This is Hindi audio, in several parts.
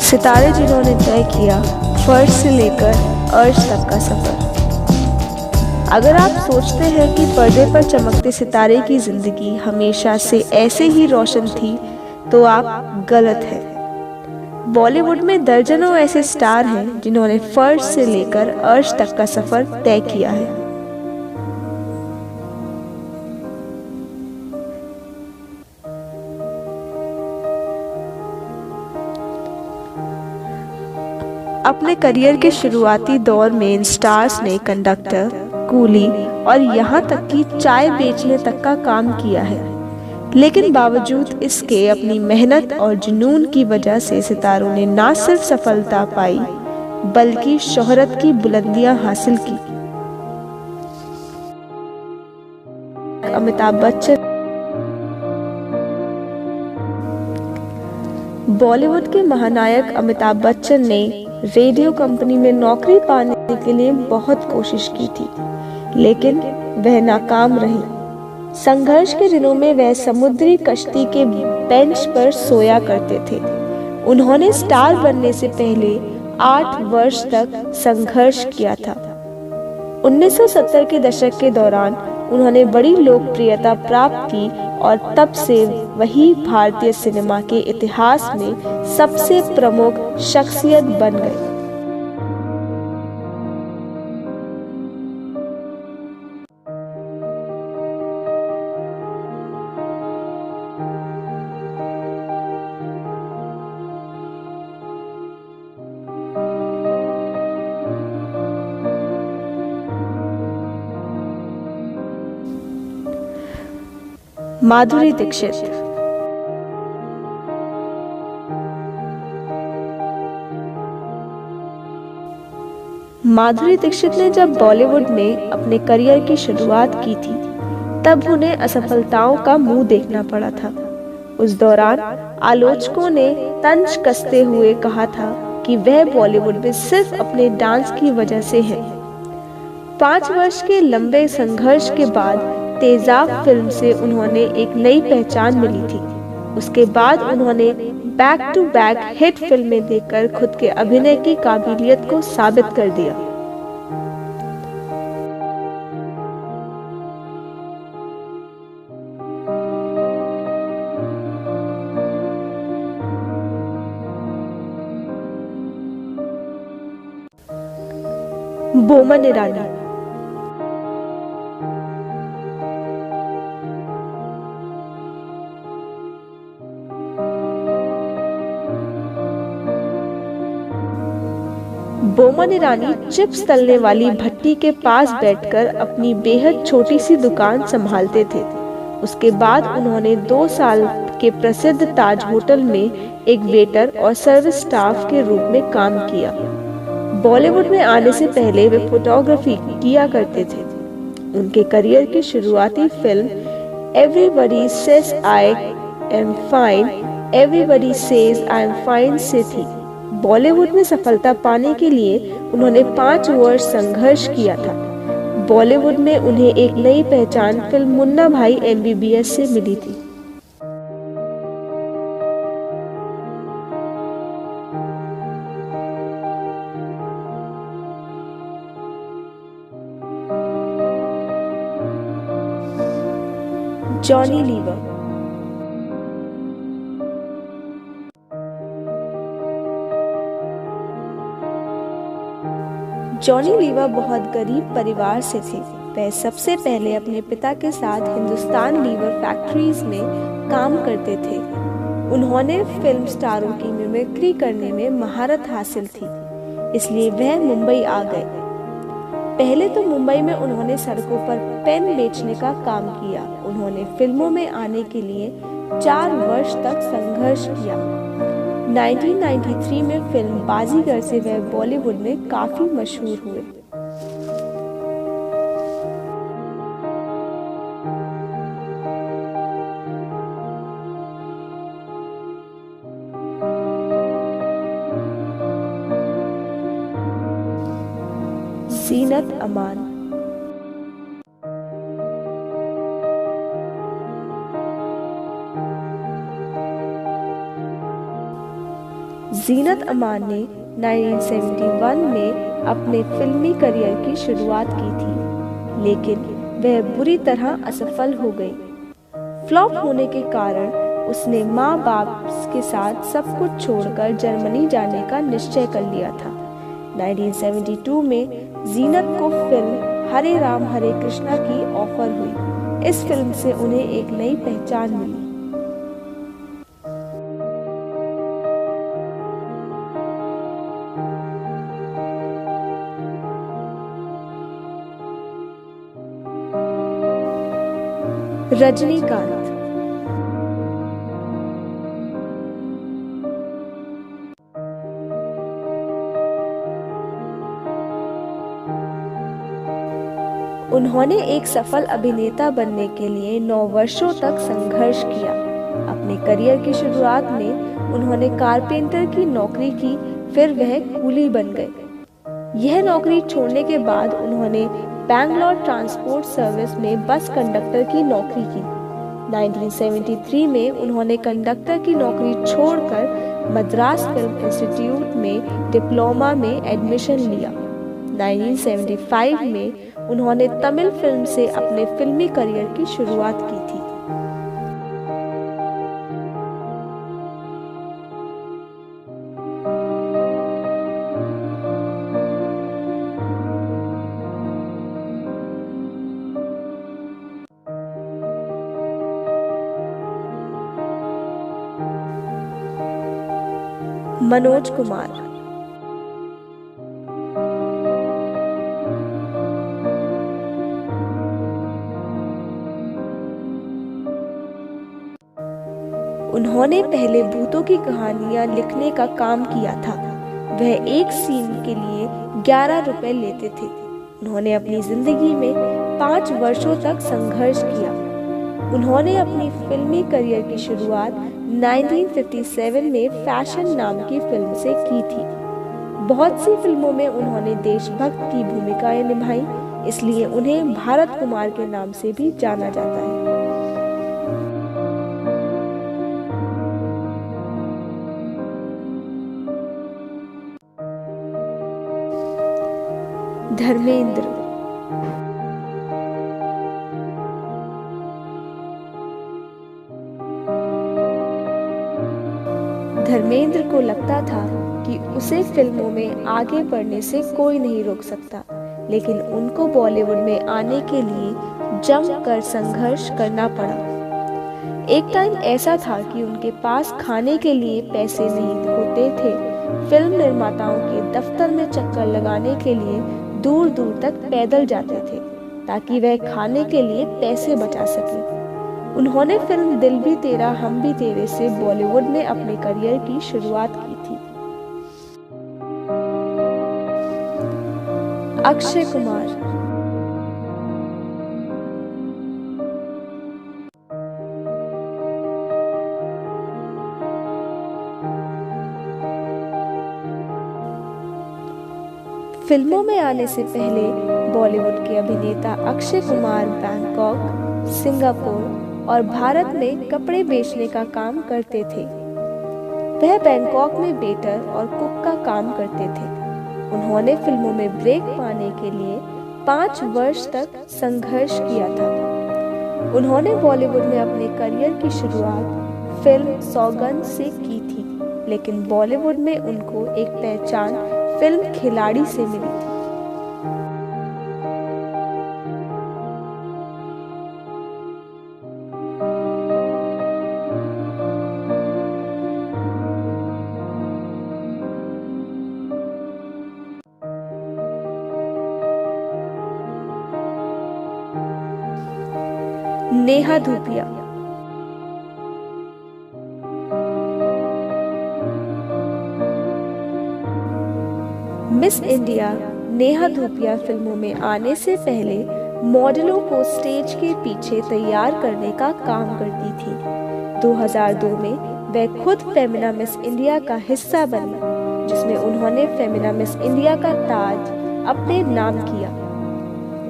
सितारे जिन्होंने तय किया फर्श से लेकर अर्श तक का सफर। अगर आप सोचते हैं कि पर्दे पर चमकते सितारे की जिंदगी हमेशा से ऐसे ही रोशन थी, तो आप गलत हैं। बॉलीवुड में दर्जनों ऐसे स्टार हैं जिन्होंने फर्श से लेकर अर्श तक का सफर तय किया है। अपने करियर के शुरुआती दौर में इन स्टार्स ने कंडक्टर, कूली और यहाँ तक कि चाय बेचने तक का काम किया है। लेकिन बावजूद इसके अपनी मेहनत और जुनून की वजह से सितारों ने न सिर्फ सफलता पाई बल्कि शोहरत की बुलंदियां हासिल की। अमिताभ बच्चन बॉलीवुड के महानायक अमिताभ बच्चन ने रेडियो कंपनी में नौकरी पाने के लिए बहुत कोशिश की थी, लेकिन वह नाकाम रही। संघर्ष के दिनों में वह समुद्री कश्ती के बेंच पर सोया करते थे। उन्होंने स्टार बनने से पहले 8 वर्ष तक संघर्ष किया था। 1970 के दशक के दौरान उन्होंने बड़ी लोकप्रियता प्राप्त की और तब से वही भारतीय सिनेमा के इतिहास में सबसे प्रमुख शख्सियत बन गए। माधुरी दीक्षित ने जब बॉलीवुड में अपने करियर की शुरुआत की थी, तब उन्हें असफलताओं का मुंह देखना पड़ा था। उस दौरान आलोचकों ने तंज कसते हुए कहा था कि वह बॉलीवुड में सिर्फ अपने डांस की वजह से है। 5 वर्ष के लंबे संघर्ष के बाद तेजाब फिल्म से उन्होंने एक नई पहचान मिली थी। उसके बाद उन्होंने बैक टू बैक हिट फिल्में देकर खुद के अभिनय की काबिलियत को साबित कर दिया। बोमन ईरानी बोमन ईरानी चिप्स तलने वाली भट्टी के पास बैठकर अपनी बेहद छोटी सी दुकान संभालते थे। उसके बाद उन्होंने 2 साल के प्रसिद्ध ताज होटल में एक वेटर और सर्विस स्टाफ के रूप में काम किया। बॉलीवुड में आने से पहले वे फोटोग्राफी किया करते थे। उनके करियर की शुरुआती film everybody says I am fine, everybody says I am fine से थी। बॉलीवुड में सफलता पाने के लिए उन्होंने 5 वर्ष संघर्ष किया था। बॉलीवुड में उन्हें एक नई पहचान फिल्म मुन्ना भाई MBBS से मिली थी। जॉनी लीवर बहुत गरीब परिवार से थे। वह सबसे पहले अपने पिता के साथ हिंदुस्तान लीवर फैक्ट्रीज में काम करते थे। उन्होंने फिल्म स्टारों की मिमिक्री करने में महारत हासिल थी, इसलिए वह मुंबई आ गए। पहले तो मुंबई में उन्होंने सड़कों पर पेन बेचने का काम किया। उन्होंने फिल्मों में आने के लिए 4 वर्ष तक संघर्ष किया। 1993 में फिल्म बाजीगर से वह बॉलीवुड में काफी मशहूर हुए। जीनत अमान जीनत अमान ने 1971 में अपने फिल्मी करियर की शुरुआत की थी, लेकिन वह बुरी तरह असफल हो गई। फ्लॉप होने के कारण उसने माँ बाप के साथ सब कुछ छोड़कर जर्मनी जाने का निश्चय कर लिया था। 1972 में जीनत को फिल्म हरे राम हरे कृष्णा की ऑफर हुई। इस फिल्म से उन्हें एक नई पहचान मिली। रजनीकांत। उन्होंने एक सफल अभिनेता बनने के लिए 9 वर्षों तक संघर्ष किया। अपने करियर की शुरुआत में उन्होंने कारपेंटर की नौकरी की, फिर वह कूली बन गए। यह नौकरी छोड़ने के बाद उन्होंने बैंगलोर ट्रांसपोर्ट सर्विस में बस कंडक्टर की नौकरी की। 1973 में उन्होंने कंडक्टर की नौकरी छोड़कर मद्रास फिल्म इंस्टीट्यूट में डिप्लोमा में एडमिशन लिया। 1975 में उन्होंने तमिल फिल्म से अपने फिल्मी करियर की शुरुआत की थी। मनोज कुमार। उन्होंने पहले भूतों की कहानियां लिखने का काम किया था। वह एक सीन के लिए 11 रुपए लेते थे। उन्होंने अपनी जिंदगी में 5 वर्षों तक संघर्ष किया। उन्होंने अपनी फिल्मी करियर की शुरुआत 1957 में फैशन नाम की फिल्म से की थी। बहुत सी फिल्मों में उन्होंने देशभक्त की भूमिकाएं निभाई, इसलिए उन्हें भारत कुमार के नाम से भी जाना जाता है। धर्मेंद्र। धर्मेंद्र को लगता था कि उसे फिल्मों में आगे बढ़ने से कोई नहीं रोक सकता, लेकिन उनको बॉलीवुड में आने के लिए जमकर संघर्ष करना पड़ा। एक टाइम ऐसा था कि उनके पास खाने के लिए पैसे नहीं होते थे। फिल्म निर्माताओं के दफ्तर में चक्कर लगाने के लिए दूर दूर तक पैदल जाते थे, ताकि वह खाने के लिए पैसे बचा सके। उन्होंने फिल्म दिल भी तेरा हम भी तेरे से बॉलीवुड में अपने करियर की शुरुआत की थी। अक्षय कुमार। फिल्मों में आने से पहले बॉलीवुड के अभिनेता अक्षय कुमार बैंकॉक, सिंगापुर और भारत में कपड़े बेचने का काम करते थे। वह बैंकॉक में वेटर और कुक का काम करते थे। उन्होंने फिल्मों में ब्रेक पाने के लिए 5 वर्ष तक संघर्ष किया था। उन्होंने बॉलीवुड में अपने करियर की शुरुआत फिल्म सौगंध से की थी, लेकिन बॉलीवुड में उनको एक पहचान फिल्म खिलाड़ी से मिली थी। नेहा धूपिया। मिस इंडिया नेहा धूपिया फिल्मों में आने से पहले मॉडलों को स्टेज के पीछे तैयार करने का काम करती थी। 2002 में वह खुद फेमिना मिस इंडिया का हिस्सा बनी, जिसमें उन्होंने फेमिना मिस इंडिया का ताज अपने नाम किया।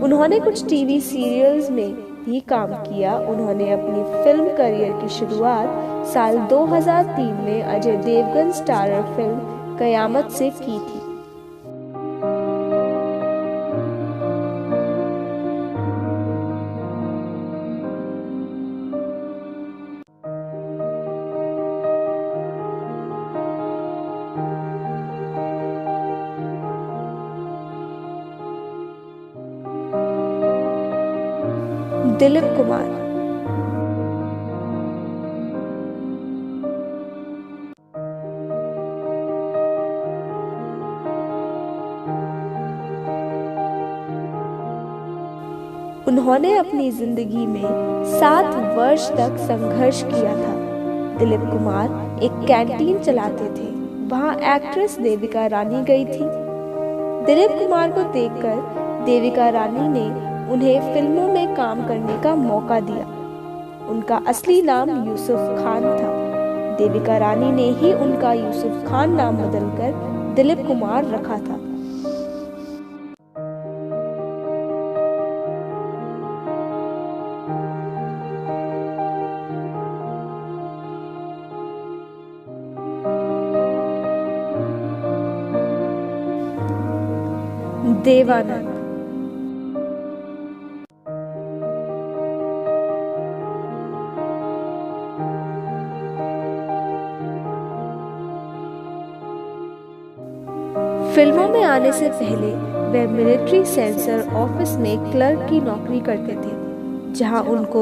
उन्होंने कुछ टीवी सीरियल्स में भी काम किया। उन्होंने अपनी फिल्म करियर की शुरुआत साल 2003 में अजय देवगन स्टारर फिल्म कयामत से की थी। दिलीप कुमार। उन्होंने अपनी जिंदगी में 7 वर्ष तक संघर्ष किया था। दिलीप कुमार एक कैंटीन चलाते थे। वहां एक्ट्रेस देविका रानी गई थी। दिलीप कुमार को देखकर देविका रानी ने उन्हें फिल्मों में काम करने का मौका दिया। उनका असली नाम यूसुफ खान था। देविका रानी ने ही उनका यूसुफ खान नाम बदलकर दिलीप कुमार रखा था। देवानंद। फिल्मों में आने से पहले वह मिलिट्री सेंसर ऑफिस में क्लर्क की नौकरी करते थे, जहां उनको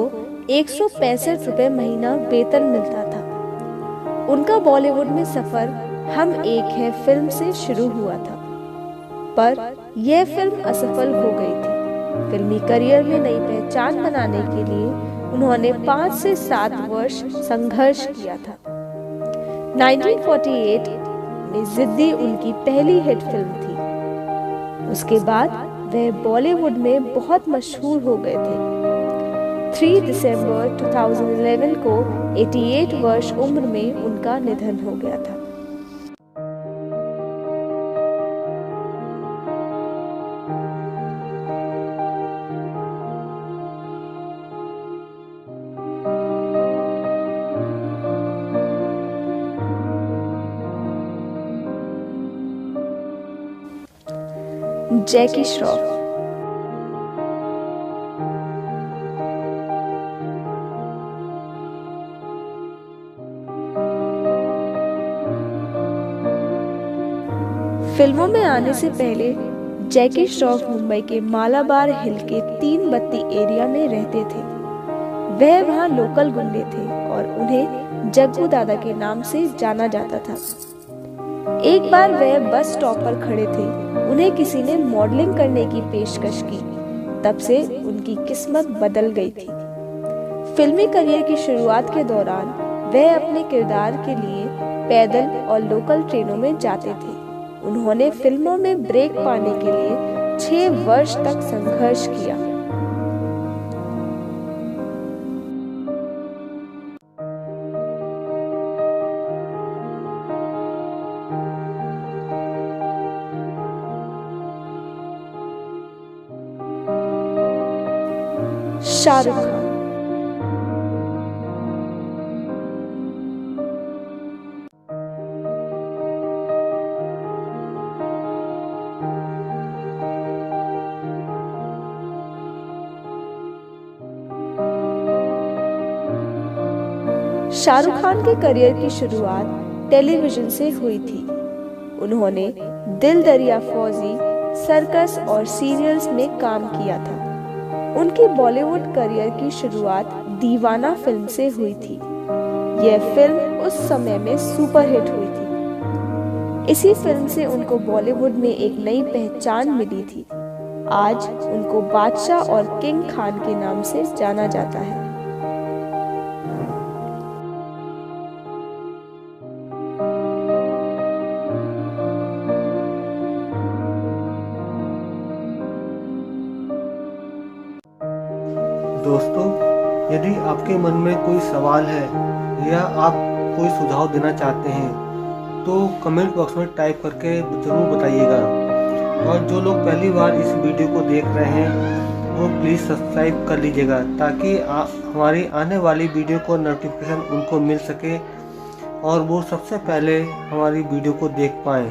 165 रुपए महीना वेतन मिलता था। उनका बॉलीवुड में सफर हम एक है फिल्म से शुरू हुआ था, पर यह फिल्म असफल हो गई थी। फिल्मी करियर में नई पहचान बनाने के लिए उन्होंने 5 से 7 वर्ष संघर्ष किया था। 1948 में जिद्दी उनकी पहली हिट फिल्म थी। उसके बाद वह बॉलीवुड में बहुत मशहूर हो गए थे। 3 दिसंबर 2011 को 88 वर्ष उम्र में उनका निधन हो गया था। जैकी श्रॉफ। फिल्मों में आने से पहले जैकी श्रॉफ मुंबई के मालाबार हिल के 3 बत्ती एरिया में रहते थे। वह वहां लोकल गुंडे थे और उन्हें जग्गू दादा के नाम से जाना जाता था। एक बार वह बस स्टॉप पर खड़े थे। उन्हें किसी ने मॉडलिंग करने की पेशकश की। तब से उनकी किस्मत बदल गई थी। फिल्मी करियर की शुरुआत के दौरान वह अपने किरदार के लिए पैदल और लोकल ट्रेनों में जाते थे। उन्होंने फिल्मों में ब्रेक पाने के लिए 6 वर्ष तक संघर्ष किया। शाहरुख खान। शाहरुख खान के करियर की शुरुआत टेलीविजन से हुई थी। उन्होंने दिल दरिया फौजी, सर्कस और सीरियल्स में काम किया था। उनकी बॉलीवुड करियर की शुरुआत दीवाना फिल्म से हुई थी। यह फिल्म उस समय में सुपरहिट हुई थी। इसी फिल्म से उनको बॉलीवुड में एक नई पहचान मिली थी। आज उनको बादशाह और किंग खान के नाम से जाना जाता है। दोस्तों, यदि आपके मन में कोई सवाल है या आप कोई सुझाव देना चाहते हैं तो कमेंट बॉक्स में टाइप करके ज़रूर बताइएगा। और जो लोग पहली बार इस वीडियो को देख रहे हैं वो प्लीज़ सब्सक्राइब कर लीजिएगा ताकि हमारी आने वाली वीडियो को नोटिफिकेशन उनको मिल सके और वो सबसे पहले हमारी वीडियो को देख पाएँ।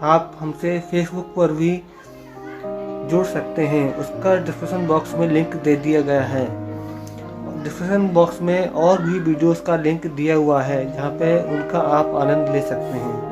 आप हमसे फेसबुक पर भी जुड़ सकते हैं, उसका डिस्क्रिप्शन बॉक्स में लिंक दे दिया गया है। डिस्क्रिप्शन बॉक्स में और भी वीडियोस का लिंक दिया हुआ है जहाँ पे उनका आप आनंद ले सकते हैं।